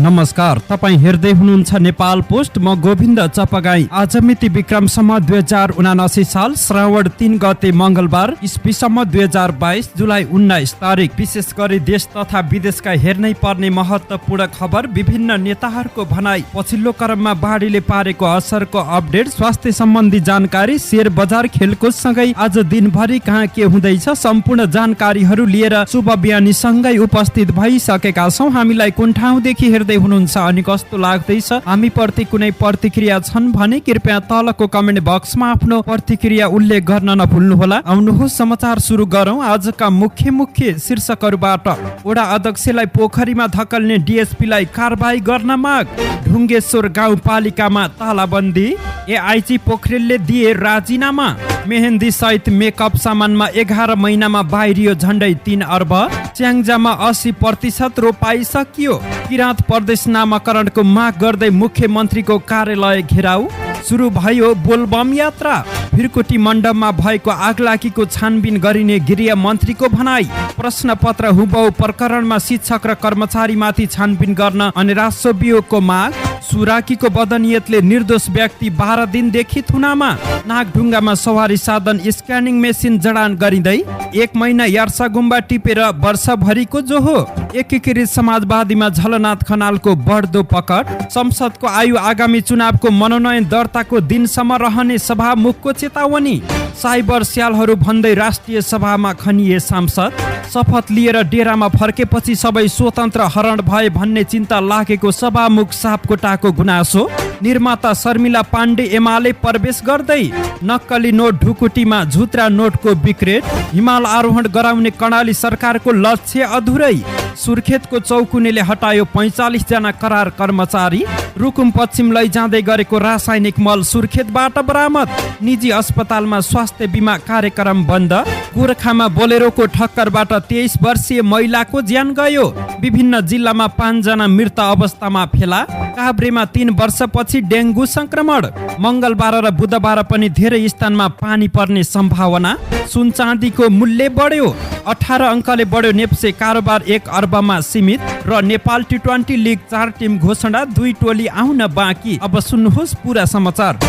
नमस्कार, तपाईँ हेर्दै हुनुहुन्छ नेपाल पोस्ट। म गोविन्द चपगाई। आज मिति विक्रमसम्म 2079 साल श्रावण 3 गते मंगलबार, इस्वीसम्म 2022 जुलाई 19 तारिक। विशेष गरी देश तथा विदेशका हेर्नै पर्ने महत्वपूर्ण खबर, विभिन्न नेताहरूको भनाई, पछिल्लो क्रममा बाढीले पारेको असरको अपडेट, स्वास्थ्य सम्बन्धी जानकारी, शेयर बजार, खेलकुद सँगै आज दिनभरि कहाँ के हुँदैछ सम्पूर्ण जानकारीहरू लिएर शुभ बिहानी सँगै उपस्थित भइसकेका छौँ। हामीलाई कुन ठाउँदेखि हेर्दै हुनुहुन्छ अनि कस्तो लाग्दैछ, हामी प्रति कुनै प्रतिक्रिया छन् भने कृपया तलको कमेन्ट बक्समा आफ्नो प्रतिक्रिया उल्लेख गर्न नभुल्नुहोला। आउनुहोस् समाचार सुरु गरौँ। आजका मुख्य शीर्षकहरूबाट, वडा अध्यक्षलाई पोखरीमा धकल्ने डिएसपीलाई कारबाही गर्न माग, ढुङ्गेश्वर गाउँपालिकामा तालाबन्दी, एआइजी पोखरेलले दिए राजीनामा, मेहेन्दी सहित मेकअप सामानमा 11 महिनामा बाहिरियो झण्डै 3 अर्ब, च्याङ्जामा 80% रोपाइ सकियो, किराँत प्रदेश नामाकरणको माग गर्दै मुख्यमन्त्रीको कार्यालय घेराउ, सुरु भयो बोलबम यात्रा, भिरकोटी मण्डपमा भएको आगलागीको छानबिन गरिने गृह मन्त्रीको भनाई, प्रश्न पत्र हुबहु प्रकरणमा शिक्षक र कर्मचारीमाथि छानबिन गर्न अनि राजस्व विभागको माग, सुराकीको बदनियतले निर्दोष व्यक्ति 12 दिनदेखि थुनामा, नागढुङ्गामा सवारी साधन स्क्यानिङ मेसिन जडान गरिँदै 1 महिना यार्सा गुम्बा टिपेर वर्षभरिको जोहो, एकीकृत समाजवादीमा झलनाथ खनालको बढ्दो पकड, संसदको आयु आगामी चुनावको मनोनयन दर्ताको दिनसम्म रहने सभामुखको चेतावनी, साइबर स्यालहरू भन्दै राष्ट्रिय सभामा खनिए सांसद, शपथ लिएर डेरामा फर्केपछि सबै स्वतन्त्र हरण भए भन्ने चिन्ता लागेको सभामुख सापकोटाको गुनासो, निर्माता शर्मिला पाण्डे एमाले प्रवेश गर्दै, नक्कली नोट ढुकुटीमा झुत्रा नोटको विक्रेट, हिमाल आरोहण गराउने कर्णाली सरकारको लक्ष्य अधुरै, सुर्खेतको चौकुनेले हटायो 45 जना करार कर्मचारी, रुकुम पश्चिम लैजाँदै गरेको रासायनिक मल सुर्खेतबाट बरामद, निजी अस्पतालमा स्वास्थ्य बिमा कार्यक्रम बन्द, गोरखामा बोलेरोको ठक्करबाट 23 वर्षीय महिलाको ज्यान गयो, विभिन्न जिल्लामा 5 जना मृत अवस्थामा फेला, काभ्रेमा 3 वर्षपछि डेङ्गु संक्रमण, मंगलबार र बुधबार पनि धेरै स्थानमा पानी पर्ने सम्भावना, सुन चाँदीको मूल्य बढ्यो, 18 अङ्कले बढ्यो नेप्से कारोबार 1 अर्बमा सीमित, र नेपाल T20 लिग 4 टिम घोषणा, 2 टोली आउन बाँकी। अब सुन्नुहोस् पुरा समाचार।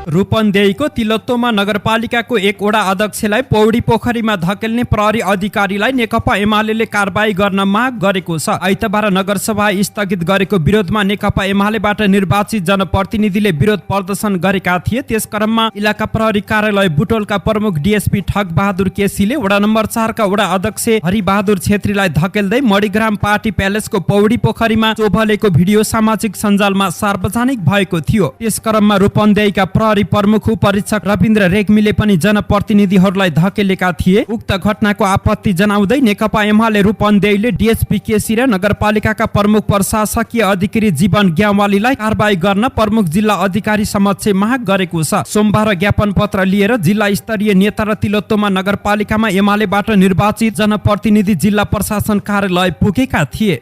रूपन्देहीको तिलोत्तमा नगरपालिकाको 1 वडा अध्यक्षलाई पौडी पोखरीमा धकेल्ने प्रहरी अधिकारीलाई नेकपा एमाले कारबाही गर्न माग गरेको छ। आइतबार नगरसभा स्थगित गरेको विरोधमा नेकपा एमालेबाट निर्वाचित जनप्रतिनिधिले विरोध प्रदर्शन गरेका थिए। त्यसक्रममा इलाका प्रहरी कार्यालय बुटोलका प्रमुख डिएसपी ठग बहादुर केसीले वडा नम्बर 4 का वडा अध्यक्ष हरिबहादुर छेत्रीलाई धकेल्दै मणिग्राम पार्टी प्यालेसको पौडी पोखरीमा चोभलेको भिडियो सामाजिक सञ्जालमा सार्वजनिक भएको थियो। त्यसक्रममा रूपन्देहीका प्रहरी प्रमुख उपरीक्षक रविन्द्र रेग्मीले पनि जनप्रतिनिधिहरूलाई धकेलेका थिए। उक्त घटनाको आपत्ति जनाउँदै नेकपा एमाले रूपन्देहीले डिएसपी केसी र नगरपालिकाका प्रमुख प्रशासकीय अधिकारी जीवन ग्यावालीलाई कारबाही गर्न प्रमुख जिल्ला अधिकारी समक्ष माग गरेको छ। सोमबार ज्ञापन पत्र लिएर जिल्ला स्तरीय नेता र तिलोत्तमा नगरपालिकामा एमालेबाट निर्वाचित जनप्रतिनिधि जिल्ला प्रशासन कार्यालय पुगेका थिए।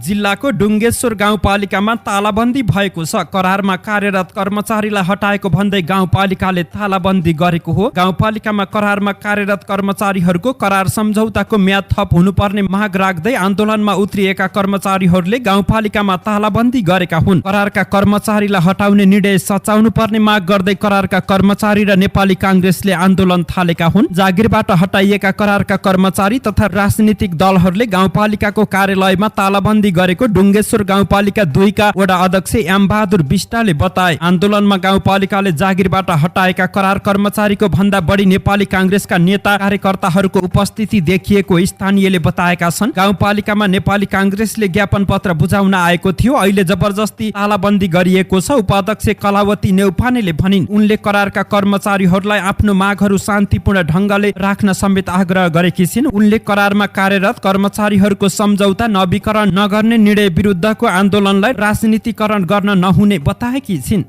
जिल्लाको ढुङ्गेश्वर गाउँपालिकामा तालाबन्दी भएको छ। करारमा कार्यरत कर्मचारीलाई हटाएको भन्दै गाउँपालिकाले तालाबन्दी गरेको हो। गाउँपालिकामा करारमा कार्यरत कर्मचारीहरूको करार सम्झौताको म्याद थप हुनुपर्ने माग राख्दै आन्दोलनमा उत्रिएका कर्मचारीहरूले गाउँपालिकामा तालाबन्दी गरेका हुन्। करारका कर्मचारीलाई हटाउने निर्णय सच्याउनु पर्ने माग गर्दै करारका कर्मचारी र नेपाली काङ्ग्रेसले आन्दोलन थालेका हुन्। जागिरबाट हटाइएका करारका कर्मचारी तथा राजनीतिक दलहरूले गाउँपालिकाको कार्यालयमा तालाबन्दी गरेको ढुङ्गेश्वर गाउँपालिका 2 का वडा अध्यक्ष एम बहादुर बिष्टले बताए। आन्दोलनमा गाउँपालिकाले जागिरबाट हटाएका करार कर्मचारीको भन्दा बढी नेपाली काङ्ग्रेसका नेता कार्यकर्ताहरूको उपस्थिति देखिएको स्थानीयले बताएका छन्। गाउँपालिकामा नेपाली काङ्ग्रेसले ज्ञापन पत्र बुझाउन आएको थियो। अहिले जबरजस्ती तालाबन्दी गरिएको छ। उपाध्यक्ष कलावती नेउपानेले भनिन्। उनले करारका कर्मचारीहरूलाई आफ्नो मागहरू शान्तिपूर्ण ढङ्गले राख्न समेत आग्रह गरेकी छिन्। उनले करारमा कार्यरत कर्मचारीहरूको सम्झौता नवीकरण नगर्ने निर्णय विरुद्धको आन्दोलनलाई राजनीतिकरण गर्न नहुने बताएकी छिन्।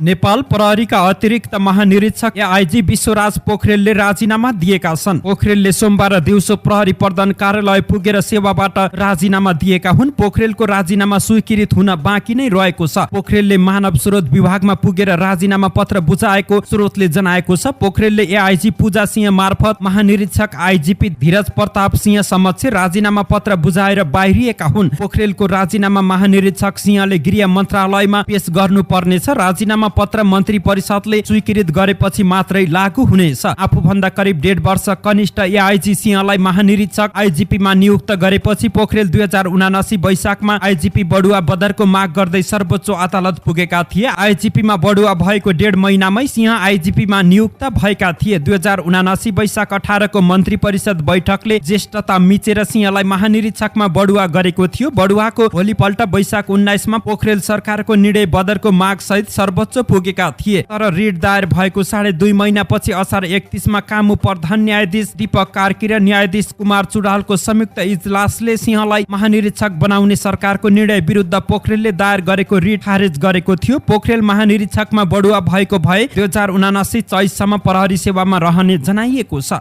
नेपाल प्रहरीका अतिरिक्त महानिरीक्षक एआइजी विश्वराज पोखरेलले राजीनामा दिएका छन्। पोखरेलले सोमबार दिउँसो प्रहरी प्रधान कार्यालय पुगेर सेवाबाट राजीनामा दिएका हुन्। पोखरेलको राजीनामा स्वीकृत हुन बाँकी नै रहेको छ। पोखरेलले मानव स्रोत विभागमा पुगेर राजीनामा पत्र बुझाएको स्रोतले जनाएको छ। पोखरेलले एआइजी पूजा सिंह मार्फत महानिरीक्षक आइजिपी धीरज प्रताप सिंह समक्ष राजीनामा पत्र बुझाएर बाहिरिएका हुन्। पोखरेलको राजीनामा महानिरीक्षक सिंहले गृह मन्त्रालयमा पेश गर्नुपर्नेछ। राजीनामा पत्र मन्त्री परिषदले स्वीकृत गरेपछि मात्रै लागू हुनेछ। आफूभन्दा करिब 1.5 वर्ष कनिष्ठ एआइजी सिंहलाई महानिरीक्षक आइजिपीमा नियुक्त गरेपछि पोखरेल 2079 वैशाखमा आइजिपी बढुवा बदरको माग गर्दै सर्वोच्च अदालत पुगेका थिए। आइजिपीमा बढुवा भएको 1.5 महिनामै सिंह आइजिपीमा नियुक्त भएका थिए। 2079 वैशाख 18 को मन्त्री परिषद बैठकले ज्येष्ठता मिचेर सिंहलाई महानिरीक्षकमा बढुवा गरेको थियो। बढुवाको भोलिपल्ट वैशाख 19 मा पोखरेल सरकारको निर्णय बदरको माग सहित सर्वोच्च पुगेका थिए। तर रिट दायर भएको 2.5 महिनापछि असार 31 मा कामु प्रधान न्यायाधीश दीपक कार्की र न्यायाधीश कुमार चुडालको संयुक्त इजलासले सिंहलाई महानिरीक्षक बनाउने सरकारको निर्णय विरुद्ध पोखरेलले दायर गरेको रिट खारेज गरेको थियो। पोखरेल महानिरीक्षकमा बढुवा भएको भए 2079 चैतसम्म प्रहरी सेवामा रहने जनाइएको छ।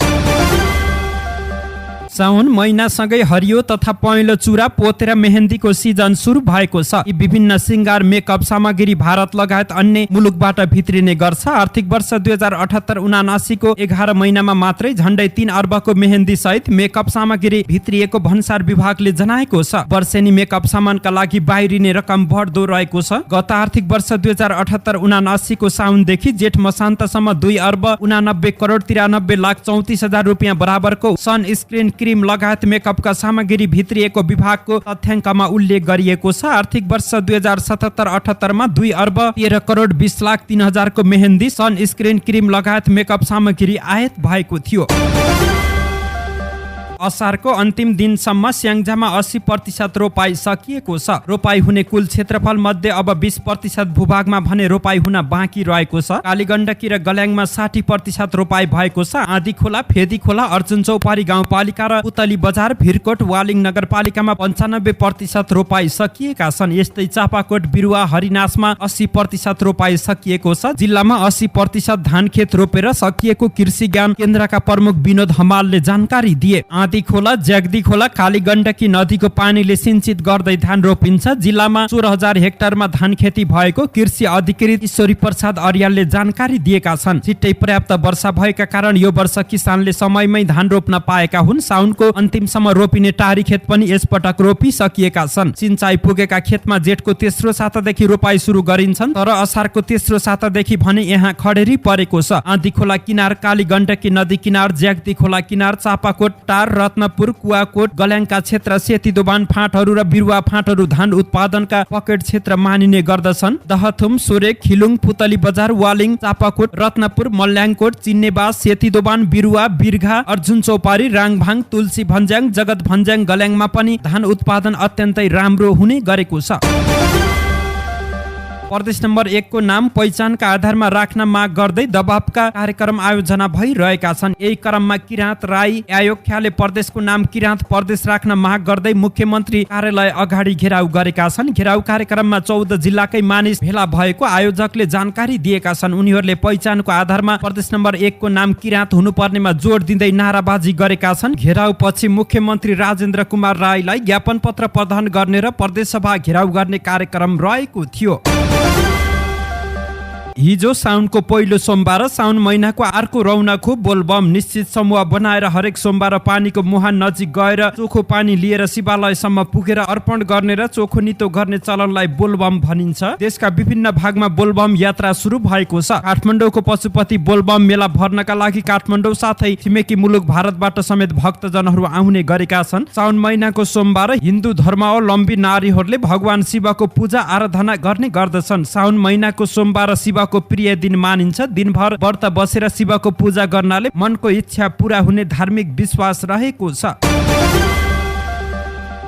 साउन महिनासँगै हरियो तथा पहेँलो चुरा पोतेर मेहेन्दीको सिजन सुरु भएको छ। यी विभिन्न सिंगार मेकअप सामग्री भारत लगायत अन्य मुलुकबाट भित्रिने गर्छ। आर्थिक वर्ष 2078-79 को 11 महिनामा मात्रै झण्डै 3 अर्बको मेहेन्दी सहित मेकअप सामग्री भित्रिएको भन्सार विभागले जनाएको छ। वर्षेनी मेकअप सामानका लागि बाहिरिने रकम बढ्दो रहेको छ। गत आर्थिक वर्ष 2078-79 को साउनदेखि जेठ मसान्तसम्म 2 अर्ब 89 करोड 93 लाख 34 हजार रुपियाँ बराबरको सनस्क्रिन क्रिम लगायत मेकअपका सामग्री भित्रिएको विभागको तथ्याङ्कमा उल्लेख गरिएको छ। आर्थिक वर्ष 2077-78 मा 2 अर्ब 13 करोड 20 लाख 3 हजारको मेहेन्दी सनस्क्रिन क्रिम लगायत मेकअप सामग्री आयात भएको थियो। असारको अन्तिम दिनसम्म स्याङ्जामा 80% रोपाई सकिएको छ। रोपाई हुने कुल क्षेत्रफल मध्ये अब 20% भूभागमा भने रोपाई हुन बाँकी रहेको छ। कालीगण्डकी र गल्याङमा 60% रोपाई भएको छ। आँधी खोला, फेदी खोला, अर्जुन चौपारी गाउँपालिका र पुतली बजार, भिरकोट, वालिङ नगरपालिकामा 95% रोपाई सकिएका छन्। यस्तै चापाकोट, बिरुवा, हरिनासमा 80% रोपाई सकिएको छ। जिल्लामा 80% धान खेत रोपेर सकिएको कृषि ज्ञान केन्द्रका प्रमुख विनोद हमालले जानकारी दिए। आँधी खोला, ज्याग्दी खोला, कालीगण्डकी नदीको पानीले सिंचित गर्दै धान रोपिन्छ। जिल्लामा 16,000 हेक्टरमा धान खेती भएको कृषि अधिकृत ईश्वरी प्रसाद अर्यालले जानकारी दिएका छन्। छिट्टै पर्याप्त वर्षा भएका कारण यो वर्ष किसानले समयमै धान रोप्न पाएका हुन्। साउनको अन्तिमसम्म रोपिने टारी खेत पनि यसपटक रोपिसकिएका छन्। सिंचाई पुगेका खेतमा जेठको तेस्रो सातादेखि रोपाई सुरु गरिन्छन्, तर असारको तेस्रो सातादेखि भने यहाँ खडेरी परेको छ। आँधी खोला किनार, कालीगण्डकी नदी किनार, ज्याग्दी खोला किनार, चापाकोट, टार, रत्नपुर, कुवाकोट, गल्याङका क्षेत्र सेतीदोबान फाँटहरू र बिरुवा फाँटहरू धान उत्पादनका पकेट क्षेत्र मानिने गर्दछन्। दहथुम, सोरेक, खिलुङ, पुतली बजार, वालिङ, चापाकोट, रत्नपुर, मल्याङकोट, चिन्नेबास, सेतीदोबान, बिरुवा, बिरघा, अर्जुन चौपारी, राङभाङ, तुलसी भन्ज्याङ, जगत भन्ज्याङ, गल्याङमा पनि धान उत्पादन अत्यन्तै राम्रो हुने गरेको छ। प्रदेश नम्बर 1 को नाम पहिचानका आधारमा राख्न माग गर्दै दबावका कार्यक्रम आयोजना भइरहेका छन्। यही क्रममा किराँत राई आयोगले प्रदेशको नाम किराँत प्रदेश राख्न माग गर्दै मुख्यमन्त्री कार्यालय अगाडि घेराउ गरेका छन्। घेराउ कार्यक्रममा 14 जिल्लाकै मानिस भेला भएको आयोजकले जानकारी दिएका छन्। उनीहरूले पहिचानको आधारमा प्रदेश नम्बर 1 को नाम किराँत हुनुपर्नेमा जोड दिँदै नाराबाजी गरेका छन्। घेराउ पछि मुख्यमन्त्री राजेन्द्र कुमार राईलाई ज्ञापन पत्र प्रदान गर्ने र प्रदेशसभा घेराउ गर्ने कार्यक्रम रहेको थियो। हिजो साउनको पहिलो सोमबार साउन महिनाको अर्को रौनक हो बोलबम। निश्चित समूह बनाएर हरेक सोमबार पानीको मुहान नजिक गएर चोखो पानी लिएर शिवालयसम्म पुगेर अर्पण गर्ने र चोखो नितो गर्ने चलनलाई बोलबम भनिन्छ। देशका विभिन्न भागमा बोलबम यात्रा सुरु भएको छ। काठमाडौँको पशुपति बोलबम मेला भर्नका लागि काठमाडौँ साथै छिमेकी मुलुक भारतबाट समेत भक्तजनहरू आउने गरेका छन्। साउन महिनाको सोमबार हिन्दू धर्मावलम्बी नारीहरूले भगवान शिवको पूजा आराधना गर्ने गर्दछन्। साउन महिनाको सोमबार शिव को प्रिय दिन मानिन्छ। दिनभर व्रत बसेर शिवको पूजा गर्नाले मनको इच्छा पूरा हुने धार्मिक विश्वास रहेको छ।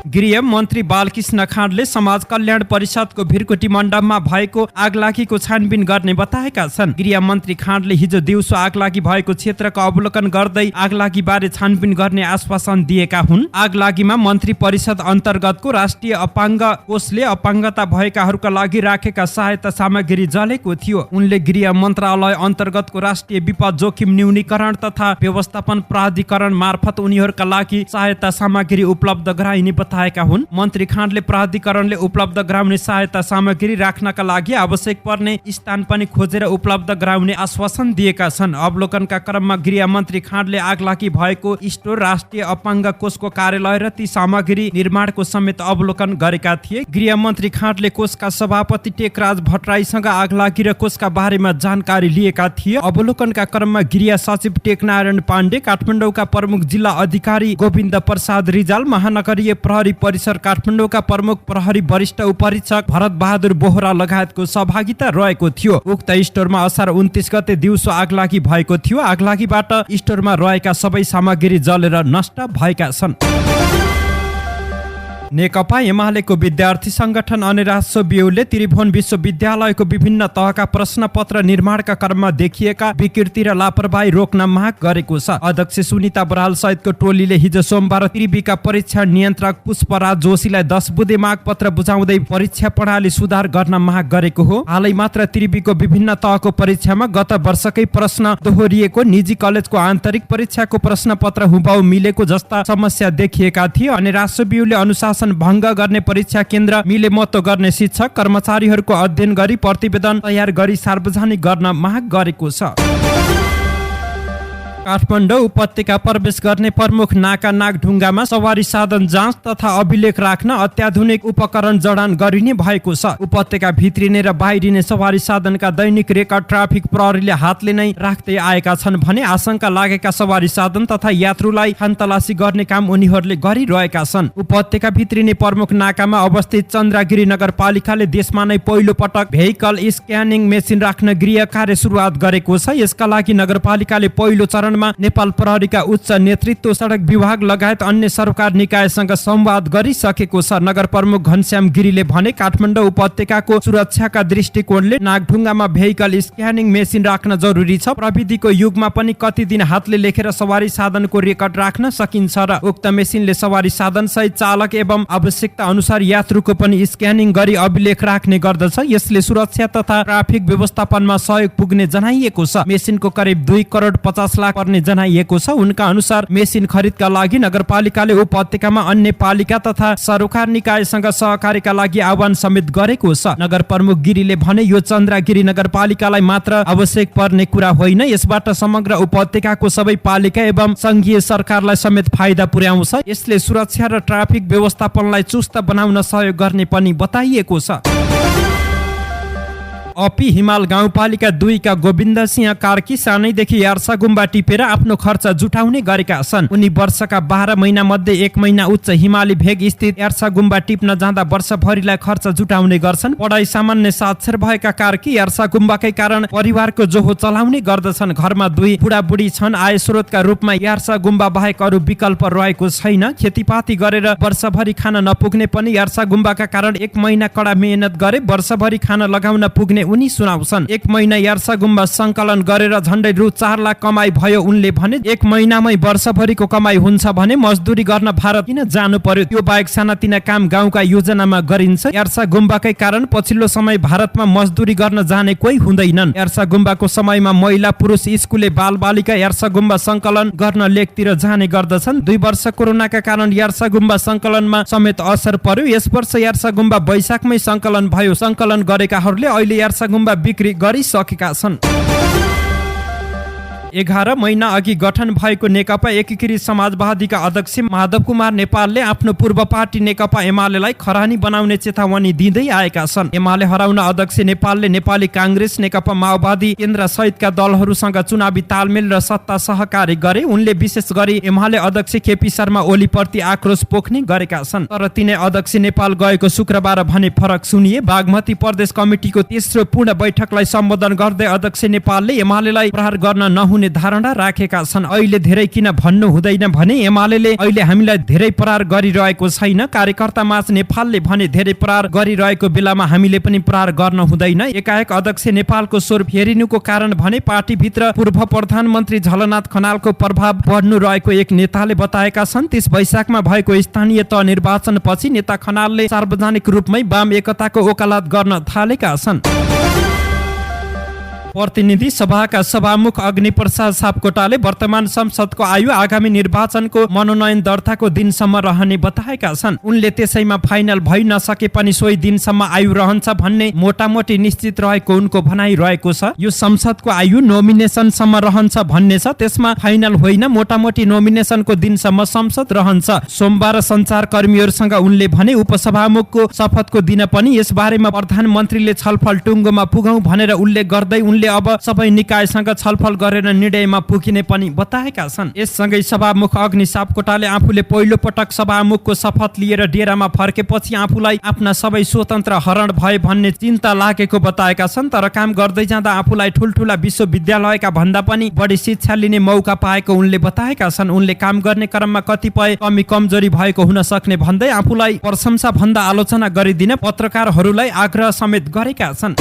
गृह मन्त्री बालकृष्ण खाँडले समाज कल्याण परिषदको भिरकोटी मण्डपमा भएको आगलागीको छानबिन गर्ने बताएका छन्। गृह मन्त्री खाँडले हिजो दिउँसो आगलागी भएको क्षेत्रको अवलोकन गर्दै आगलागी बारे छानबिन गर्ने आश्वासन दिएका हुन्। आगलागीमा मन्त्री परिषद अन्तर्गतको राष्ट्रिय अपाङ्ग कोषले अपाङ्गता भएकाहरूका लागि राखेका सहायता सामग्री जलेको थियो। उनले गृह मन्त्रालय अन्तर्गतको राष्ट्रिय विपद जोखिम न्यूनीकरण तथा व्यवस्थापन प्राधिकरण मार्फत उनीहरूका लागि सहायता सामग्री उपलब्ध गराइने बताएका हुन्। मन्त्री खाँडले प्राधिकरणले उपलब्ध गराउने सहायता सामग्री राख्नका लागि आवश्यक पर्ने स्थान पनि खोजेर उपलब्ध गराउने आश्वासन दिएका छन्। अवलोकनका क्रममा गृह मन्त्री खाँडले आगलागी भएको स्टोर, राष्ट्रिय अपाङ्ग कोषको कार्यालय र ती सामग्री निर्माणको समेत अवलोकन गरेका थिए। गृह मन्त्री खाँडले कोषका सभापति टेकराज भट्टराईसँग आगलागी र कोषका बारेमा जानकारी लिएका थिए। अवलोकनका क्रममा गृह सचिव टेकनारायण पाण्डे, काठमाडौँका प्रमुख जिल्ला अधिकारी गोविन्द प्रसाद रिजाल, महानगरीय प्रहरी परिसर काठमाडौँका प्रमुख प्रहरी वरिष्ठ उपरीक्षक भरत बहादुर बोहरा लगायतको सहभागिता रहेको थियो। उक्त स्टोरमा असार 29 गते दिउँसो आगलागी भएको थियो। आगलागीबाट स्टोरमा रहेका सबै सामग्री जलेर नष्ट भएका छन्। नेकपा एमालेको विद्यार्थी संगठन अनिराज बिउले त्रिभुवन विश्वविद्यालयको विभिन्न तहका प्रश्नपत्र निर्माणका क्रममा देखिएका विकृति र लापरवाही रोक्न माग गरेको छ। अध्यक्ष सुनिता बराल सहितको टोलीले हिजो सोमबार त्रिविका परीक्षा नियन्त्रक पुष्पराज जोशीलाई 10 बुँदे माग पत्र बुझाउँदै परीक्षा प्रणाली सुधार गर्न माग गरेको हो। हालै मात्र त्रिविको विभिन्न तहको परीक्षामा गत वर्षकै प्रश्न दोहोरिएको, निजी कलेजको आन्तरिक परीक्षाको प्रश्नपत्र हुबहु मिलेको जस्ता समस्या देखिएका थिए। अनिराज बिउले अनुशासन भङ्ग गर्ने, परीक्षा केन्द्र मिलेमतो गर्ने, शिक्षक कर्मचारीहरूको अध्ययन गरी प्रतिवेदन तयार गरी सार्वजनिक गर्न माग गरेको छ। काठमाडौँ उपत्यका प्रवेश गर्ने प्रमुख नाका नागढुङ्गामा सवारी साधन जाँच तथा अभिलेख राख्न अत्याधुनिक उपकरण जडान गरिने भएको छ। उपत्यका भित्रिने र बाहिरिने सवारी साधनका दैनिक रेकर्ड ट्राफिक प्रहरीले हातले नै राख्दै आएका छन् भने आशंका लागेका सवारी साधन तथा यात्रुलाई खानतलासी गर्ने काम उनीहरूले गरिरहेका छन्। उपत्यका भित्रिने प्रमुख नाकामा अवस्थित चन्द्रगिरी नगरपालिकाले देशमा नै पहिलो पटक भेहिकल स्क्यानिङ मेसिन राख्न गृह कार्य सुरुवात गरेको छ। यसका लागि नगरपालिकाले पहिलो चरण नेपाल प्रहरीका उच्च नेतृत्व, सडक विभाग लगायत अन्य सरकार निकायसँग संवाद गरिसकेको छ। नगर प्रमुख घनश्याम गिरीले भने काठमाडौँ उपत्यकाको सुरक्षाका दृष्टिकोणले नागढुङ्गामा भेहिकल स्क्यानिङ मेसिन राख्न जरुरी छ। प्रविधिको युगमा पनि कति दिन हातले लेखेर सवारी साधनको रेकर्ड राख्न सकिन्छ र उक्त मेसिनले सवारी साधन सहित चालक एवं आवश्यकता अनुसार यात्रुको पनि स्क्यानिङ गरी अभिलेख राख्ने गर्दछ। यसले सुरक्षा तथा ट्राफिक व्यवस्थापनमा सहयोग पुग्ने जनाइएको छ। मेसिनको करिब 2 करोड 50 लाख पर्ने जनाइएको छ। उनका अनुसार मेसिन खरिदका लागि नगरपालिकाले उपत्यकामा अन्य पालिका तथा सरकार निकायसँग सहकारीका लागि आह्वान समेत गरेको छ। नगर प्रमुख गिरीले भने यो चन्द्रगिरी नगरपालिकालाई मात्र आवश्यक पर्ने कुरा होइन, यसबाट समग्र उपत्यकाको सबै पालिका एवं संघीय सरकारलाई समेत फाइदा पुर्याउँछ। यसले सुरक्षा र ट्राफिक व्यवस्थापनलाई चुस्त बनाउन सहयोग गर्ने पनि बताइएको छ। अपी हिमाल गाउँपालिका 2 का गोविन्द सिंह कार्की सानैदेखि यार्सा गुम्बा टिपेर आफ्नो खर्च जुटाउने गरेका छन्। उनी वर्षका 12 महिना मध्ये 1 महिना उच्च हिमाली भेग स्थित यार्सा गुम्बा टिप्न जाँदा वर्षभरिलाई खर्च जुटाउने गर्छन्। पढाइ सामान्य साक्षर भएका कार्की यार्सा गुम्बाकै कारण परिवारको जोहो चलाउने गर्दछन्। घरमा 2 बुढाबुढी छन्। आय स्रोतका रूपमा यार्सा गुम्बा बाहेक अरू विकल्प रहेको छैन। खेतीपाती गरेर वर्षभरि खान नपुग्ने पनि यार्सा गुम्बाका कारण 1 महिना कडा मेहनत गरे वर्षभरि खान लगाउन पुग्ने उनी सुनाउँछन्। 1 महिना यार्सा गुम्बा संकलन गरेर झण्डै रु 4 लाख कमाई भयो। उनले भने 1 महिनामै वर्षभरिको कमाई हुन्छ भने मजदुरी गर्न भारत किन जानु पर्यो? त्यो बाहेक सानातिना काम गाउँका योजनामा गरिन्छ। यार्सा गुम्बाकै कारण पछिल्लो समय भारतमा मजदुरी गर्न जाने कोही हुँदैनन्। यार्सा गुम्बाको समयमा महिला पुरुष स्कुले बालबालिका यार्सा गुम्बा संकलन गर्न लेकतिर जाने गर्दछन्। 2 वर्ष कोरोनाका कारण यार्सा गुम्बा संकलनमा समेत असर पर्यो। यस वर्ष यार्सा गुम्बा वैशाखमै संकलन भयो। संकलन गरेकाहरूले अहिले यार्सा गुम्बा बिक्री गरिसकेका छन्। 11 महिना अघि गठन भएको नेकपा एकीकृत समाजवादीका अध्यक्ष माधव कुमार नेपालले आफ्नो पूर्व पार्टी नेकपा एमालेलाई खरानी बनाउने चेतावनी दिँदै आएका छन्। एमाले हराउन अध्यक्ष नेपालले नेपाली कांग्रेस, नेकपा माओवादी केन्द्र सहितका दलहरूसँग चुनावी तालमेल र सत्ता सहकारी गरे। उनले विशेष गरी एमाले अध्यक्ष केपी शर्मा ओलीप्रति आक्रोश पोख्ने गरेका छन्। तर तिनै अध्यक्ष नेपाल गएको शुक्रबार भने फरक सुनिए। बागमती प्रदेश कमिटिको तेस्रो पूर्ण बैठकलाई सम्बोधन गर्दै अध्यक्ष नेपालले एमालेलाई प्रहार गर्न नहुने बनाउने धारणा राखेका छन्। अहिले धेरै किन भन्नु हुँदैन भने एमाले अहिले हामीलाई धेरै प्रहार गरिरहेको छैन। कार्यकर्तामाझ नेपालले भने धेरै प्रहार गरिरहेको बेलामा हामीले पनि प्रहार गर्न हुँदैन। एकाएक अध्यक्ष नेपालको स्वर फेरिनुको कारण भने पार्टीभित्र पूर्व प्रधानमन्त्री झलनाथ खनालको प्रभाव बढ्नु रहेको एक नेताले बताएका छन्। 30 वैशाखमा भएको स्थानीय तह निर्वाचनपछि नेता खनालले सार्वजनिक रूपमै वाम एकताको वकालत गर्न थालेका छन्। प्रतिनिधि सभाका सभामुख अग्निप्रसाद सापकोटाले वर्तमान संसदको आयु आगामी निर्वाचनको मनोनयन दर्ताको दिनसम्म रहने बताएका छन्। उनले त्यसैमा फाइनल भइ नसके पनि सोही दिनसम्म आयु रहन्छ भन्ने मोटामोटी निश्चित रहेको उनको भनाइ रहेको छ। यो संसदको आयु नोमिनेसनसम्म रहन्छ भन्ने छ, त्यसमा फाइनल होइन, मोटामोटी नोमिनेसनको दिनसम्म संसद रहन्छ। सोमबार सञ्चारकर्मीहरूसँग उनले भने उपसभामुखको शपथको दिन पनि यसबारेमा प्रधानमन्त्रीले छलफल टुङ्गोमा पुगौं भनेर उल्लेख गर्दै उनले अब सबै निकायसँग छलफल गरेर निर्णयमा पुगिने पनि बताएका छन्। यससँगै सभामुख अग्नि सापकोटाले आफूले पहिलो पटक सभामुखको शपथ लिएर डेरामा फर्केपछि आफूलाई आफ्ना सबै स्वतन्त्र हरण भए भन्ने चिन्ता लागेको बताएका छन्। तर काम गर्दै जाँदा आफूलाई ठुल्ठुला विश्वविद्यालयका भन्दा पनि बढी शिक्षा लिने मौका पाएको उनले बताएका छन्। उनले काम गर्ने क्रममा कतिपय कमी कमजोरी भएको हुन सक्ने भन्दै आफूलाई प्रशंसा भन्दा आलोचना गरिदिन पत्रकारहरूलाई आग्रह समेत गरेका छन्।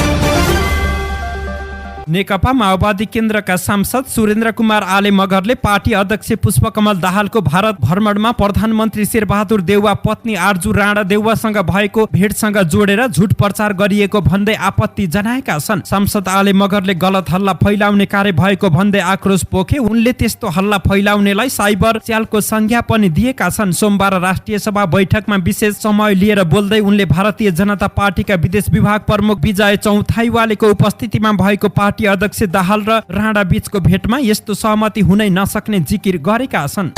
नेकपा माओवादी केन्द्रका सांसद सुरेन्द्र कुमार आले मगरले पार्टी अध्यक्ष पुष्पकमल दाहालको भारत भ्रमणमा प्रधानमन्त्री शेरबहादुर देउवा पत्नी आर्जु राणा देउवासँग भएको भेटसँग जोडेर झुट प्रचार गरिएको भन्दै आपत्ति जनाएका छन्। सांसद आले मगरले गलत हल्ला फैलाउने कार्य भएको भन्दै आक्रोश पोखे। उनले त्यस्तो हल्ला फैलाउनेलाई साइबर च्यालको संज्ञा पनि दिएका छन्। सोमबार राष्ट्रिय सभा बैठकमा विशेष समय लिएर बोल्दै उनले भारतीय जनता पार्टीका विदेश विभाग प्रमुख विजय चौथाइवालेको उपस्थितिमा भएको पार्टी अध्यक्ष दाहाल र राणा बीचको भेटमा यस्तो सहमति हुनै नसक्ने जिकिर गरेका छन्।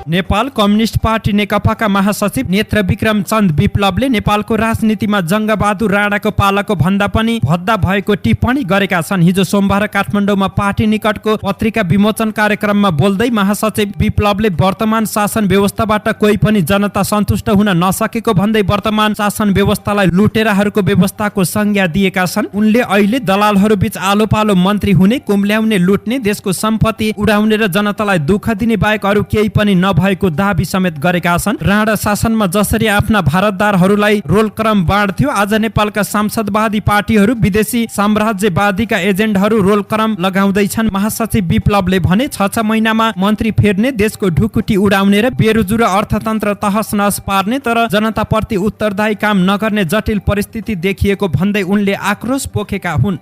नेपाल कम्युनिस्ट पार्टी नेकपाका महासचिव नेत्र विक्रम चन्द विप्लवले नेपालको राजनीतिमा जङ्गबहादुर राणाको पालाको भन्दा पनि भद्दा भएको टिप्पणी गरेका छन्। हिजो सोमबार काठमाडौँमा पार्टी निकटको पत्रिका विमोचन कार्यक्रममा बोल्दै महासचिव विप्लवले वर्तमान शासन व्यवस्थाबाट कोही पनि जनता सन्तुष्ट हुन नसकेको भन्दै वर्तमान शासन व्यवस्थालाई लुटेराहरूको व्यवस्थाको संज्ञा दिएका छन्। उनले अहिले दलालहरू बीच आलो पालो मन्त्री हुने, कुम्ल्याउने, लुट्ने, देशको सम्पत्ति उडाउने र जनतालाई दुःख दिने बाहेक अरू केही पनि भएको दाबी समेत गरेका छन्। राणा शासनमा जसरी आफ्ना भारतदारहरूलाई रोलक्रम बाँड्थ्यो, आज नेपालका सांसदवादी पार्टीहरू विदेशी साम्राज्यवादीका एजेन्टहरू रोलक्रम लगाउँदैछन्। महासचिव विप्लवले भने 6 महिनामा मन्त्री फेर्ने, देशको ढुकुटी उडाउने र बेरोजु र अर्थतन्त्र तहस नहस पार्ने तर जनताप्रति उत्तरदायी काम नगर्ने जटिल परिस्थिति देखिएको भन्दै उनले आक्रोश पोखेका हुन्।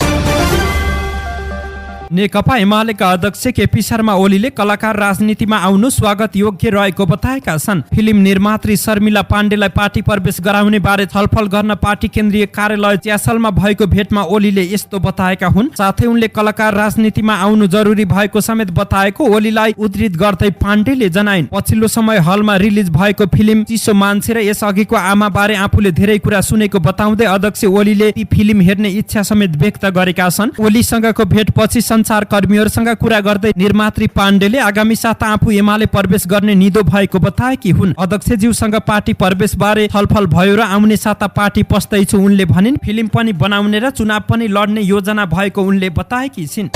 नेकपा एमालेका अध्यक्ष केपी शर्मा ओलीले कलाकार राजनीतिमा आउनु स्वागत योग्य रहेको बताएका छन्। फिल्म निर्मात्री शर्मिला पाण्डेलाई पार्टी प्रवेश गराउने बारे छलफल गर्न पार्टी केन्द्रीय कार्यालय च्यासलमा भएको भेटमा ओलीले यस्तो बताएका हुन्। साथै उनले कलाकार राजनीतिमा आउनु जरुरी भएको समेत बताएको ओलीलाई उद्धृत गर्दै पाण्डेले जनाइन्। पछिल्लो समय हलमा रिलिज भएको फिल्म चिसो मान्छे र यसअघिको आमा बारे आफूले धेरै कुरा सुनेको बताउँदै अध्यक्ष ओलीले ती फिल्म हेर्ने इच्छा समेत व्यक्त गरेका छन्। ओलीसँगको भेटपछि सञ्चारकर्मीहरूसँग कुरा गर्दै निर्मात्री पाण्डेले आगामी साता आफू एमाले प्रवेश गर्ने निदो भएको बताएकी हुन्। अध्यक्षज्यूसँग पार्टी प्रवेश बारे छलफल भयो र आउने साता पार्टी पस्दैछु उनले भनिन्। फिल्म पनि बनाउने र चुनाव पनि लड्ने योजना भएको उनले बताएकी छिन्।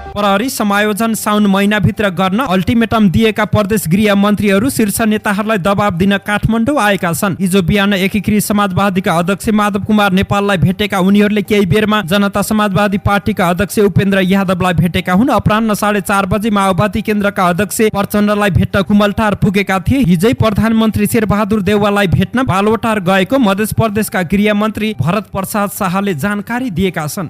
प्रहरी समायोजन साउन महिनाभित्र गर्न अल्टिमेटम दिएका प्रदेश गृह मन्त्रीहरू शीर्ष नेताहरूलाई दबाब दिन काठमाडौँ आएका छन्। हिजो बिहान एकीकृत समाजवादीका अध्यक्ष माधव कुमार नेपाललाई भेटेका उनीहरूले केही बेरमा जनता समाजवादी पार्टीका अध्यक्ष उपेन्द्र यादवलाई भेटेका हुन्। अपराह्न 4:30 बजे माओवादी केन्द्रका अध्यक्ष प्रचण्डलाई भेट्न कुमलटार पुगेका थिए। हिजै प्रधानमन्त्री शेरबहादुर देउवालाई भेट्न बालुवाटार गएको मध्य प्रदेशका गृह मन्त्री भरत प्रसाद शाहले जानकारी दिएका छन्।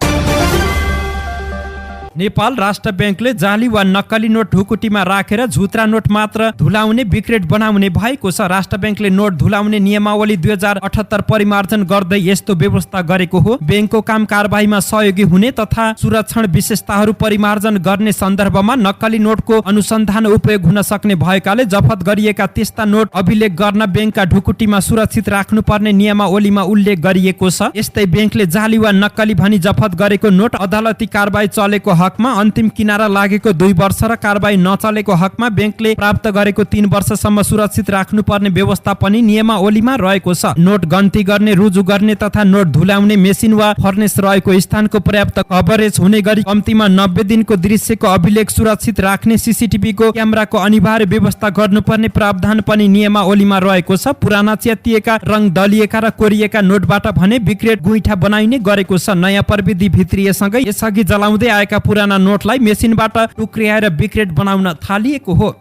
नेपाल राष्ट्र ब्याङ्कले जाली वा नक्कली नोट ढुकुटीमा राखेर झुत्रा नोट मात्र धुलाउने विक्रेट बनाउने भएको छ। राष्ट्र ब्याङ्कले नोट धुलाउने नियमावली 2078 परिमार्जन गर्दै यस्तो व्यवस्था गरेको हो। ब्याङ्कको काम कारबाहीमा सहयोगी हुने तथा सुरक्षण विशेषताहरू परिमार्जन गर्ने सन्दर्भमा नक्कली नोटको अनुसन्धान उपयोग हुन सक्ने भएकाले जफत गरिएका त्यस्ता नोट अभिलेख गर्न ब्याङ्कका ढुकुटीमा सुरक्षित राख्नुपर्ने नियमावलीमा उल्लेख गरिएको छ। यस्तै ब्याङ्कले जाली वा नक्कली भनी जफत गरेको नोट अदालती कारबाही चलेको हकमा अन्तिम किनारा लागेको 2 वर्ष र कारबाही नचलेको हकमा ब्याङ्कले प्राप्त गरेको 3 वर्षसम्म सुरक्षित राख्नुपर्ने व्यवस्था पनि नियमावलीमा रहेको छ। नोट गन्ती गर्ने, रुजु गर्ने तथा नोट धुलाउने मेसिन वा फर्नेस रहेको स्थानको पर्याप्त कभरेज हुने गरी कम्तीमा 90 दिनको दृश्यको अभिलेख सुरक्षित राख्ने सीसीटीभीको क्यामेराको अनिवार्य व्यवस्था गर्नुपर्ने प्रावधान पनि नियमावलीमा रहेको छ। पुराना च्यातिएका, रङ दलिएका र कोरिएका नोटबाट भने बिक्रेट गुइठा बनाइने गरेको छ। नयाँ प्रविधि भित्रिएसँगै यसअघि जलाउँदै आएका पुराना नोटलाई मेसिनबाट टुक्र्याएर बिक्रेट बनाउन थालिएको हो।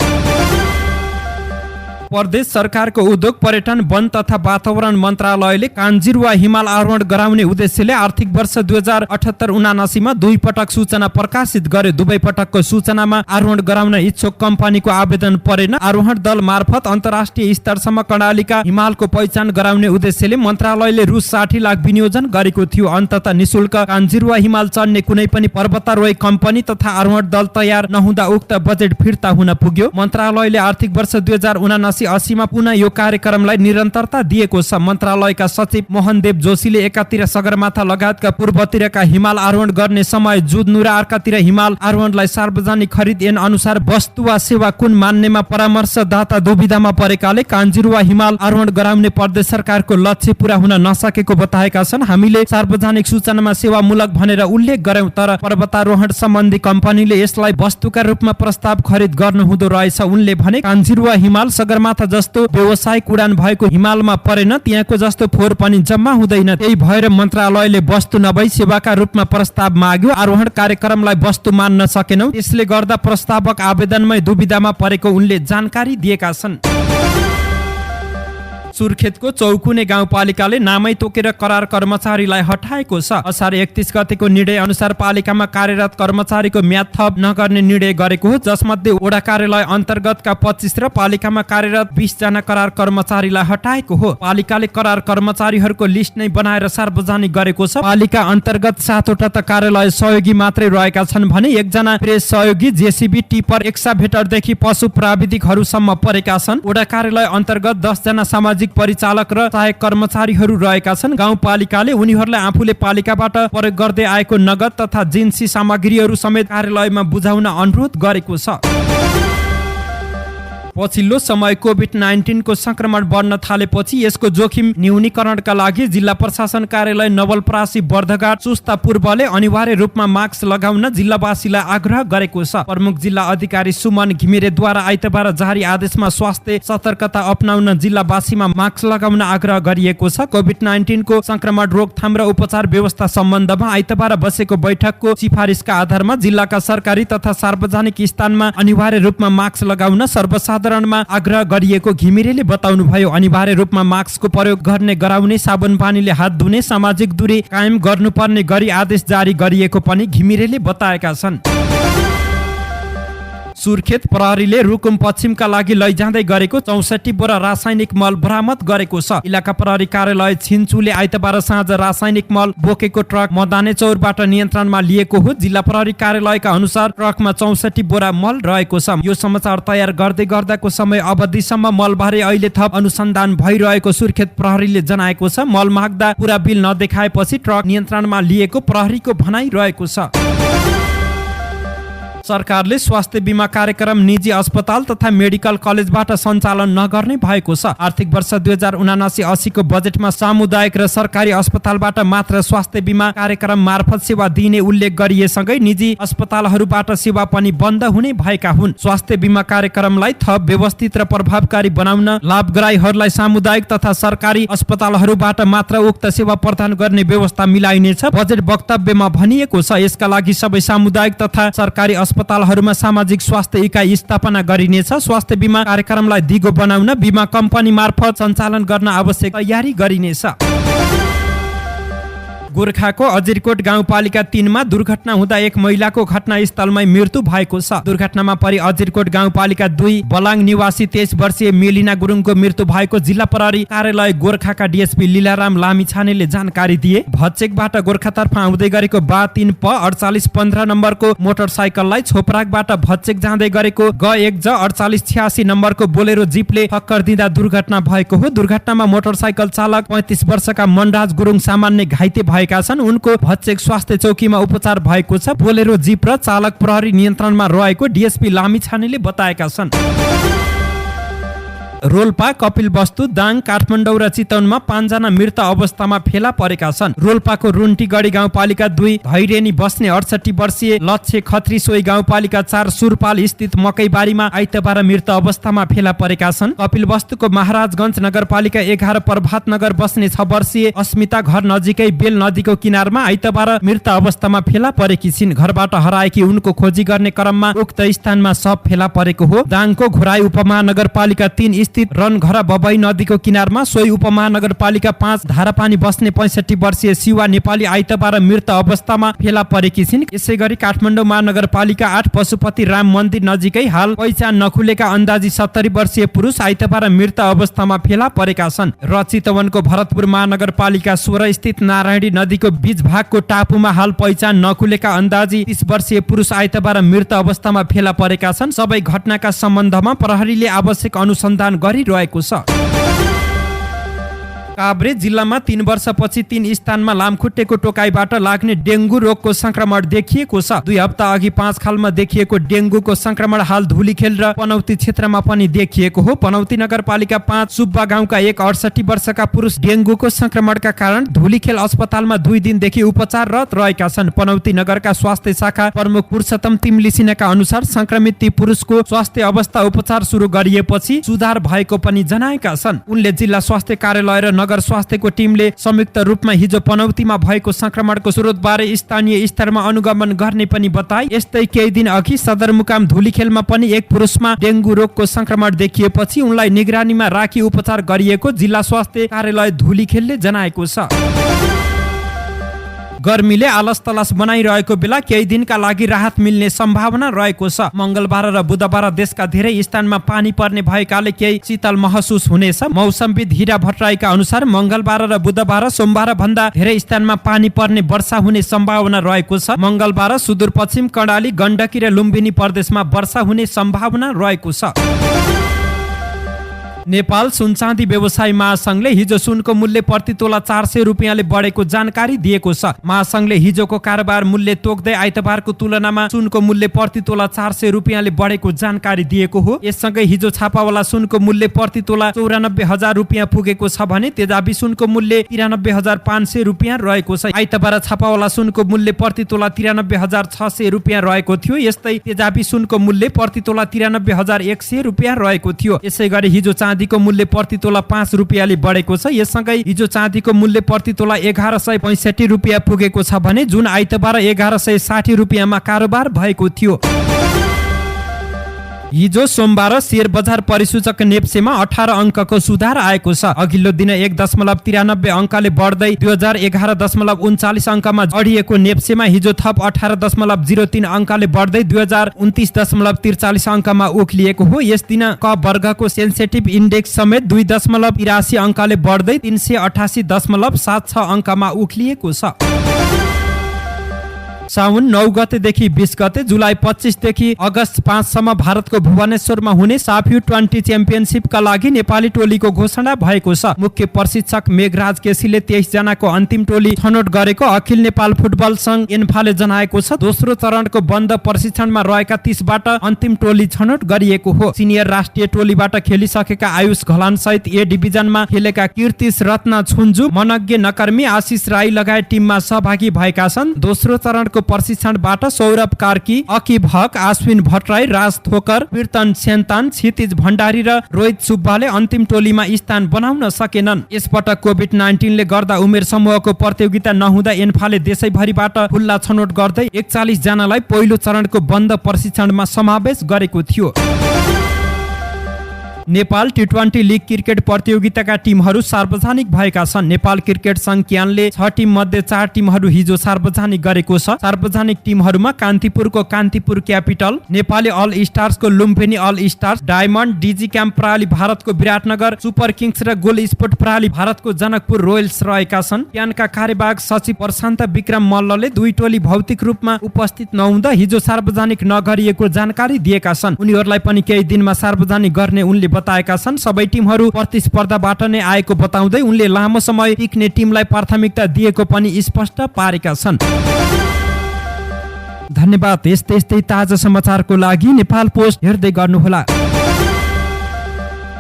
प्रदेश सरकारको उद्योग, पर्यटन, वन तथा वातावरण मन्त्रालयले कान्जिर वा हिमाल आरोहण गराउने उद्देश्यले आर्थिक वर्ष 2078-79 मा 2 पटक सूचना प्रकाशित गर्यो। दुवै पटकको सूचनामा आरोहण गराउन इच्छुक कम्पनीको आवेदन परेन। आरोहण दल मार्फत अन्तर्राष्ट्रिय स्तरसम्म कर्णालीका हिमालको पहिचान गराउने उद्देश्यले मन्त्रालयले रु 60 लाख विनियोजन गरेको थियो। अन्ततः निशुल्क कान्जिर वा हिमाल चढ्ने कुनै पनि पर्वतारोही कम्पनी तथा आरोहण दल तयार नहुँदा उक्त बजेट फिर्ता हुन पुग्यो। मन्त्रालयले आर्थिक वर्ष 2079-80 मा पुनः यो कार्यक्रमलाई निरन्तरता दिएको छ। मन्त्रालयका सचिव मोहनदेव जोशीले एकातिर सगरमाथा लगायतका पूर्वतिरका हिमाल आरोहण गर्ने समय जुझ्नु र अर्कातिर हिमाल आरोहणलाई सार्वजनिक खरिद ऐन अनुसार वस्तु वा सेवा कुन मान्नेमा परामर्शदाता दुविधामा परेकाले कान्जिर वा हिमाल आरोहण गराउने प्रदेश सरकारको लक्ष्य पूरा हुन नसकेको बताएका छन्। हामीले सार्वजनिक सूचनामा सेवामूलक भनेर उल्लेख गर्यौं, तर पर्वतारोहण सम्बन्धी कम्पनीले यसलाई वस्तुका रूपमा प्रस्ताव खरिद गर्नुहुँदो रहेछ। उनले भने कान्जिर वा हिमाल सगरमाथा जस्तो व्यवसायिक उडान भएको हिमालमा परेन, त्यहाँको जस्तो फोहोर पनि जम्मा हुँदैन। त्यही भएर मन्त्रालयले वस्तु नभई सेवाका रूपमा प्रस्ताव माग्यो। आरोहण कार्यक्रमलाई वस्तु मान्न सकेनौं, त्यसले गर्दा प्रस्तावक आवेदनमै दुविधामा परेको उनले जानकारी दिएका छन्। सुर्खेतको चौकुने गाउँपालिकाले नामै तोकेर करार कर्मचारीलाई हटाएको छ। असार 31 गतेको निर्णय अनुसार पालिकामा कार्यरत कर्मचारीको म्याद थप नगर्ने निर्णय गरेको हो, जसमध्ये वडा कार्यालय अन्तर्गतका 25 र पालिकामा कार्यरत 20 जना करार कर्मचारीलाई हटाएको हो। पालिकाले करार कर्मचारीहरूको लिस्ट नै बनाएर सार्वजनिक गरेको छ। पालिका अन्तर्गत 7 वटा त कार्यालय सहयोगी मात्रै रहेका छन् भने 1 जना प्रेस सहयोगी, जेसीबी, टिपर, एक्साभेटरदेखि पशु प्राविधिकहरूसम्म परेका छन्। वडा कार्यालय अन्तर्गत 10 जना सामाजिक परिचालक र सहायक कर्मचारीहरू रहेका छन्। गाउँपालिकाले उनीहरूलाई आफूले पालिकाबाट प्रयोग गर्दै आएको नगद तथा जिन्सी सामग्रीहरू समेत कार्यालयमा बुझाउन अनुरोध गरेको छ। पछिल्लो समय कोभिड-19 को संक्रमण बढ्न थालेपछि यसको जोखिम न्यूनीकरणका लागि जिल्ला प्रशासन कार्यालय नवलपरासी, बर्धघाट, सुस्ता पूर्वले अनिवार्य रूपमा मास्क लगाउन जिल्लावासीलाई आग्रह गरेको छ। प्रमुख जिल्ला अधिकारी सुमन घिमिरेद्वारा आइतबार जारी आदेशमा स्वास्थ्य सतर्कता अपनाउन जिल्लावासीमा मास्क लगाउन आग्रह गरिएको छ। कोभिड-19 को संक्रमण रोकथाम र उपचार व्यवस्था सम्बन्धमा आइतबार बसेको बैठकको सिफारिसका आधारमा जिल्लाका सरकारी तथा सार्वजनिक स्थानमा अनिवार्य रूपमा मास्क लगाउन सर्वसाधारणमा आग्रह गरिएको घिमिरेले बताउनुभयो। अनिवार्य रूपमा मास्कको प्रयोग गर्ने गराउने, साबुन पानीले हात धुने, सामाजिक दूरी कायम गर्नुपर्ने गरी आदेश जारी गरिएको पनि घिमिरेले बताएका छन्। सुर्खेत प्रहरीले रुकुम पश्चिमका लागि लैजाँदै गरेको 64 बोरा रासायनिक मल बरामद गरेको छ। इलाका प्रहरी कार्यालय छिन्चुले आइतबार साँझ रासायनिक मल बोकेको ट्रक मदाने चौरबाट नियन्त्रणमा लिएको हो। जिल्ला प्रहरी कार्यालयका अनुसार ट्रकमा 64 बोरा मल रहेको छ। यो समाचार तयार गर्दै गर्दाको समय अवधिसम्म मलबारे अहिले थप अनुसन्धान भइरहेको सुर्खेत प्रहरीले जनाएको छ। मल माग्दा पूरा बिल नदेखाएपछि ट्रक नियन्त्रणमा लिएको प्रहरीको भनाइ रहेको छ। सरकारले स्वास्थ्य बीमा कार्यक्रम निजी अस्पताल तथा मेडिकल कलेजबाट सञ्चालन नगर्ने भएको छ। आर्थिक वर्ष 2079-80 को बजेटमा सामुदायिक र सरकारी अस्पतालबाट मात्र स्वास्थ्य बीमा कार्यक्रम मार्फत सेवा दिने उल्लेख गरिएसँगै निजी अस्पतालहरूबाट सेवा पनि बन्द हुने भएका हुन्। स्वास्थ्य बीमा कार्यक्रमलाई थप व्यवस्थित र प्रभावकारी बनाउन लाभग्राहीहरूलाई सामुदायिक तथा सरकारी अस्पतालहरूबाट मात्र उक्त सेवा प्रदान गर्ने व्यवस्था मिलाइनेछ। बजेट वक्तव्यमा भनिएको छ यसका लागि सबै सामुदायिक तथा सरकारी अस्पतालहरूमा सामाजिक स्वास्थ्य इकाइ स्थापना गरिनेछ। स्वास्थ्य बीमा कार्यक्रमलाई दिगो बनाउन बीमा कम्पनी मार्फत सञ्चालन गर्न आवश्यक तयारी गरिनेछ। गोर्खाको अजिरकोट गाउँपालिका 3 मा दुर्घटना हुँदा एक महिलाको घटनास्थलमै मृत्यु भएको छ। दुर्घटनामा परि अजिरकोट गाउँपालिका 2 बलाङ निवासी 23 वर्षीय मेलिना गुरुङको मृत्यु भएको जिल्ला प्रहरी कार्यालय गोर्खाका डीएसपी लीलाराम लामिछानेले जानकारी दिए। भच्चेकबाट गोर्खातर्फ आउँदै गरेको बा 3 प 4815 नम्बरको मोटरसाइकललाई छोपराकबाट भच्चेक जाँदै गरेको ग1ज 4886 नम्बरको बोलेरो जिपले टक्कर दिँदा दुर्घटना भएको हो। दुर्घटनामा मोटरसाइकल चालक 35 वर्षका मनराज गुरुङ सामान्य घाइते भए भएका छन्। उनको भच्चेक स्वास्थ्य चौकीमा उपचार भएको छ। बोलेरो जीप र चालक प्रहरी नियन्त्रणमा रहेको डीएसपी लामिछानेले बताएका छन्। रोल्पा, कपिलवस्तु, दाङ, काठमाडौँ र चितवनमा 5 जना मृत अवस्थामा फेला परेका छन्। रोल्पाको रुन्टीगढी गाउँपालिका 2 धैरेनी बस्ने 68 वर्षीय लक्ष्य खत्री, सोही गाउँपालिका 4 सुरपाल स्थित मकैबारीमा आइतबार मृत अवस्थामा फेला परेका छन्। कपिलवस्तुको महाराजगञ्ज नगरपालिका 11 प्रभात नगर बस्ने 6 वर्षीय अस्मिता घर नजिकै बेल नदीको किनारमा आइतबार मृत अवस्थामा फेला परेकी छिन्। घरबाट हराएकी उनको खोजी गर्ने क्रममा उक्त स्थानमा शव फेला परेको हो। दाङको घोराई उपमहानगरपालिका 3 स्थित रनघरा बबई नदीको किनारमा सोही उपमहानगरपालिका 5 धारापानी बस्ने 65 वर्षीय शिवा नेपाली आइतबार मृत अवस्थामा फेला परेकी छिन्। यसैगरी काठमाडौँ महानगरपालिका 8 पशुपति राम मन्दिर नजिकै हाल पहिचान नखुलेका अन्दाजी 70 वर्षीय पुरुष आइतबार मृत अवस्थामा फेला परेका छन्। र चितवनको भरतपुर महानगरपालिका 16 स्थित नारायणी नदीको बीच भागको टापुमा हाल पहिचान नखुलेका अन्दाजी 30 वर्षीय पुरुष आइतबार मृत अवस्थामा फेला परेका छन्। सबै घटनाका सम्बन्धमा प्रहरीले आवश्यक अनुसन्धान गरिरहेको छ। काभ्रे जिल्लामा 3 वर्षपछि 3 स्थानमा लामखुट्टेको टोकाइबाट लाग्ने डेङ्गु रोगको संक्रमण देखिएको छ। 2 हप्ता अघि 5 खालमा देखिएको डेङ्गुको संक्रमण हाल धुलीखेल र पनौती क्षेत्रमा पनि देखिएको हो। पनौती नगरपालिका 5 सुब्बा गाउँका एक 68 वर्षका पुरुष डेङ्गुको संक्रमणका कारण धुलीखेल अस्पतालमा 2 दिनदेखि उपचाररत रहेका छन्। पनौती नगरका स्वास्थ्य शाखा प्रमुख पुरुषोत्तम तिमलिसिनाका अनुसार संक्रमित ती पुरुषको स्वास्थ्य अवस्था उपचार सुरु गरिएपछि सुधार भएको पनि जनाएका छन्। उनले जिल्ला स्वास्थ्य कार्यालय र नगर स्वास्थ्यको टिमले संयुक्त रूपमा हिजो पनौतीमा भएको संक्रमणको स्रोतबारे स्थानीय स्तरमा अनुगमन गर्ने पनि बताए। यस्तै केही दिन अघि सदरमुकाम धुलीखेलमा पनि एक पुरुषमा डेङ्गु रोगको संक्रमण देखिएपछि उनलाई निगरानीमा राखी उपचार गरिएको जिल्ला स्वास्थ्य कार्यालय धुलीखेलले जनाएको छ। गर्मीले आलस तलास बनाइरहेको बेला केही दिनका लागि राहत मिल्ने सम्भावना रहेको छ। मंगलबार र बुधबार देशका धेरै स्थानमा पानी पर्ने भएकाले केही शीतल महसुस हुनेछ। मौसमविद हिरा भट्टराईका अनुसार मंगलबार र बुधबार सोमबार भन्दा धेरै स्थानमा पानी पर्ने वर्षा हुने सम्भावना रहेको छ। मंगलबार सुदूरपश्चिम कर्णाली, गण्डकी र लुम्बिनी प्रदेशमा वर्षा हुने सम्भावना रहेको छ। नेपाल सुनचाँदी व्यवसायी महासंघले हिजो सुनको मूल्य प्रति तोला 400 रुपियाँले बढेको जानकारी दिएको छ। महासंघले हिजोको कारोबार मूल्य तोक्दै आइतबारको तुलनामा सुनको मूल्य प्रति तोला 400 रुपियाँले बढेको जानकारी दिएको हो। यससँगै हिजो छापावाला सुनको मूल्य प्रति तोला 94,000 रुपियाँ पुगेको छ भने तेजाबी सुनको मूल्य 93,500 रुपियाँ रहेको छ। आइतबार छापावाला सुनको मूल्य प्रति तोला 93,600 रुपियाँ रहेको थियो। यस्तै तेजाबी सुनको मूल्य प्रति तोला 93,100 रुपियाँ रहेको थियो। यसैगरी हिजो चाँदीको मूल्य प्रति तोला 5 रुपियाँले बढेको छ। यससँगै हिजो चाँदीको मूल्य प्रति तोला 1165 रुपियाँ पुगेको छ भने जुन आइतबार 1160 रुपियाँमा कारोबार भएको थियो। हिजो सोमबार शेयर बजार परिसूचक नेप्सेमा 18 अङ्कको सुधार आएको छ। अघिल्लो दिन 1.93 अङ्कले बढ्दै 2011.39 अङ्कमा अडिएको नेप्सेमा हिजो थप 18.03 अङ्कले बढ्दै 2029.43 अङ्कमा उक्लिएको हो। यस दिन क वर्गको सेन्सेटिभ इन्डेक्स समेत 2.83 अङ्कले बढ्दै 388.76 अङ्कमा उक्लिएको छ। साउन 9 गतेदेखि 20 गते, जुलाई 25 देखि अगस्त 5 सम्म भारतको भुवनेश्वरमा हुने साफयु 20 च्याम्पियनशिपका लागि नेपाली टोलीको घोषणा भएको छ। मुख्य प्रशिक्षक मेघराज केसीले 23 जनाको अन्तिम टोली छनौट गरेको अखिल नेपाल फुटबल संघ एन्फाले जनाएको छ। दोस्रो चरणको बन्द प्रशिक्षणमा रहेका 30 बाट अन्तिम टोली छनौट गरिएको हो। सिनियर राष्ट्रिय टोलीबाट खेलिसकेका आयुष घलान सहित ए डिभिजनमा खेलेका कीर्तिश रत्न छुन्जु, मनज्ञ नकर्मी, आशिष राई लगायत टिममा सहभागी भएका छन्। दोस्रो चरणको प्रशिक्षणबाट सौरभ कार्की, अकिब हक, आश्विन भट्टराई, राज थोकर, कीर्तन सेन्तान, क्षितिज भण्डारी र रोहित सुब्बाले अन्तिम टोलीमा स्थान बनाउन सकेनन्। यसपटक कोभिड-19 ले गर्दा उमेर समूहको प्रतियोगिता नहुँदा एन्फाले देशैभरिबाट खुल्ला छनौट गर्दै 41 जनालाई पहिलो चरणको बन्द प्रशिक्षणमा समावेश गरेको थियो। नेपाल टी20 लीग क्रिकेट प्रतियोगिताका टिमहरू सार्वजनिक भएका छन्। नेपाल क्रिकेट संघ क्यानले 6 टिम मध्ये 4 टिमहरू हिजो सार्वजनिक गरेको छ। सार्वजनिक टिमहरूमा कान्तिपुरको कान्तिपुर क्यापिटल, नेपाली अल स्टार्सको Lumbini all stars, diamond digi camp प्रणाली भारतको विराटनगर, सुपर किङ्स र गोल स्पोर्ट प्रणाली भारतको जनकपुर रोयल्स रहेका छन्। क्यानका कार्यवाहक सचिव प्रशान्त विक्रम मल्लले 2 टोली भौतिक रूपमा उपस्थित नहुँदा हिजो सार्वजनिक नगरिएको जानकारी दिएका छन्। उनीहरूलाई पनि केही दिनमा सार्वजनिक गर्ने उनले बताएका छन्। सबै टिमहरू प्रतिस्पर्धाबाट नै आएको बताउँदै उनले लामो समय टिक्ने टिमलाई प्राथमिकता दिएको पनि स्पष्ट पारेका छन्। धन्यवाद। यस्तै ताजा समाचारको लागि नेपाल पोस्ट हेर्दै गर्नुहोला।